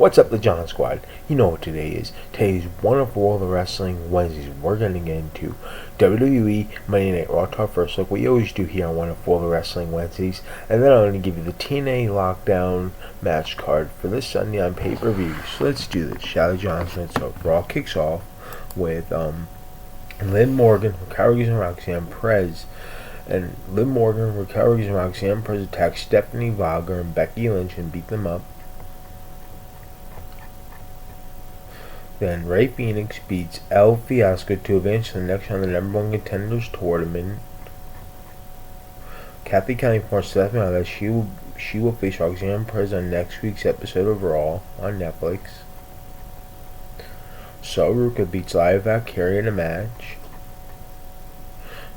What's up, the John Squad? You know what today is. Today's Wonderful World of Wrestling Wednesdays. We're going to get into WWE Monday Night Raw Talk first, like we always do here on Wonderful World of Wrestling Wednesdays. And then I'm going to give you the TNA Lockdown match card for this Sunday on pay-per-view. So let's do this. Shelly Johnson. So Raw kicks off with Liv Morgan, Raquel Rodriguez, and Roxanne Perez. And Liv Morgan, Raquel Rodriguez, and Roxanne Perez attack Stephanie Wagner and Becky Lynch and beat them up. Then Rey Fenix beats El Fiasco to advance to the next round of the number one contenders tournament. Kathy Kelly informs Stephanie that she will face Roxanne Perez on next week's episode of Raw on Netflix. Ruka beats Laya Valkyria in a match.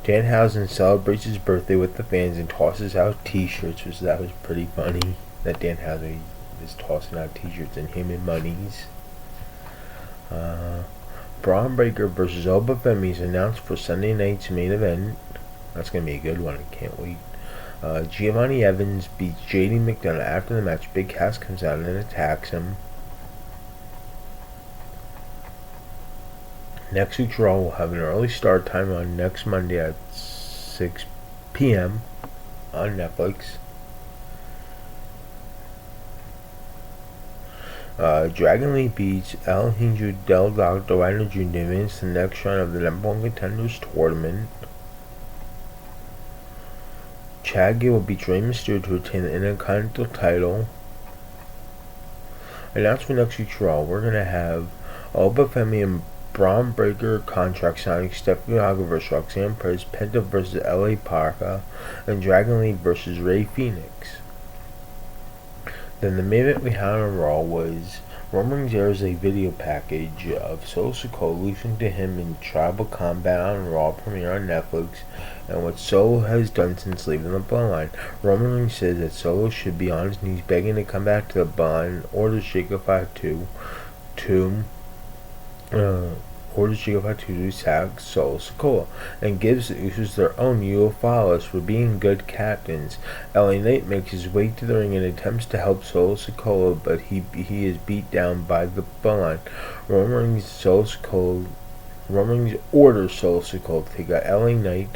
Danhausen celebrates his birthday with the fans and tosses out t-shirts, which that was pretty funny. That Danhausen is tossing out t-shirts and him in monies. Braun Breaker versus Oba Femi is announced for Sunday night's main event. That's going to be a good one. I can't wait. Giovanni Evans beats JD McDonough. After the match, Big Cass comes out and attacks him. Next week's Raw will have an early start time on next Monday at 6 p.m. on Netflix. Dragon Lee beats El Hijo del Dr. Wagner Jr. to advance the next round of the number one contenders tournament. Chad Gable beats Rey Mysterio to retain the Intercontinental title. Announced for next week's Raw, we're going to have Oba Femi and Braun Breaker contract signing, Stephanie Wagner versus Roxanne Perez, Penta versus LA Parka, and Dragon Lee versus Rey Fenix. Then the main event we had on Raw was Roman Reigns airs a video package of Solo Sikoa losing to him in Tribal Combat on Raw premiere on Netflix, and what Solo has done since leaving the Bloodline. Roman Reigns says that Solo should be on his knees begging to come back to the Bloodline, orders Jacob 5-2 to attack Solo Sikoa, and gives the Usos their own "You will follow us" for being good captains. LA Knight makes his way to the ring and attempts to help Solo Sikoa, but he is beat down by the Bloodline. Roman Reigns orders Solo Sikoa to take out LA Knight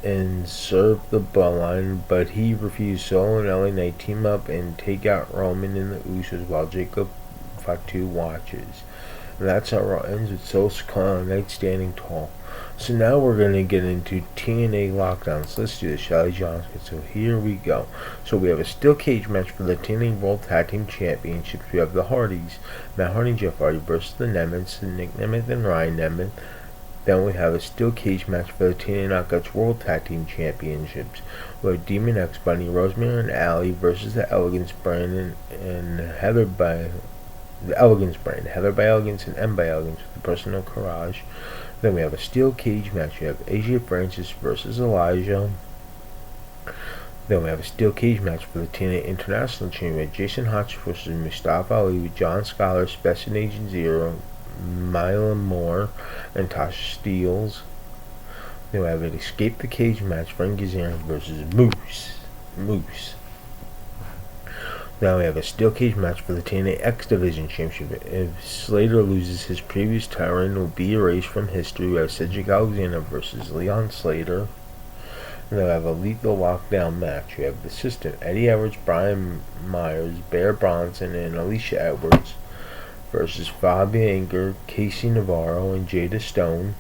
and serve the Bloodline, but he refused. Solo and LA Knight team up and take out Roman and the Usos while Jacob Fatu watches. And that's how Raw ends with Solo Sikoa and Knight standing tall. So now we're going to get into TNA Lockdown. So let's do this, Shelly Johnson. So here we go. So we have a steel cage match for the TNA World Tag Team Championships. We have the Hardys, Matt Hardy and Jeff Hardy versus the Nemeths, Nick Nemeth and Ryan Nemeth. Then we have a steel cage match for the TNA Knockouts World Tag Team Championships. We have Demon X, Bunny, Rosemary, and Allie versus the Elegance brand and Heather by the Elegance brand, Heather by Elegance and M by Elegance with the Personal Courage. Then we have a steel cage match. We have AJ Francis versus Elijah. Then we have a steel cage match for the TNA International Champion. Jason Hotch versus Mustafa Ali with John Scholar, Special Agent Zero, Mila Moore, and Tasha Steelz. Then we have an Escape the Cage match. Frank Kazarian versus Moose. Now we have a steel cage match for the TNA X Division Championship. If Slater loses his previous title, it will be erased from history. We have Cedric Alexander versus Leon Slater. And then we have a lethal lockdown match. We have the Assistant Eddie Edwards, Brian Myers, Bear Bronson, and Alicia Edwards versus Fabi Anchor, Casey Navarro, and Jada Stone.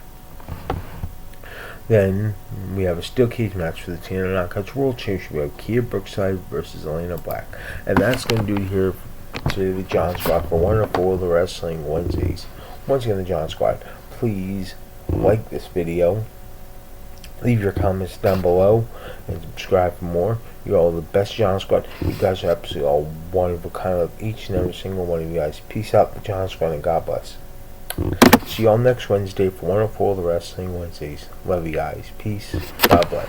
Then we have a steel cage match for the TNA Knockouts World Championship. We have Kia Brookside versus Elena Black. And that's going to do it here to the John Squad for Wonderful World of Wrestling Wednesdays. Once again, the John Squad, please like this video, leave your comments down below, and subscribe for more. You're all the best, John Squad. You guys are absolutely all one of a kind. Of each and every single one of you guys. Peace out, the John Squad, and God bless. See y'all next Wednesday for Wonderful World of Wrestling Wednesdays. Love you guys. Peace. God bless.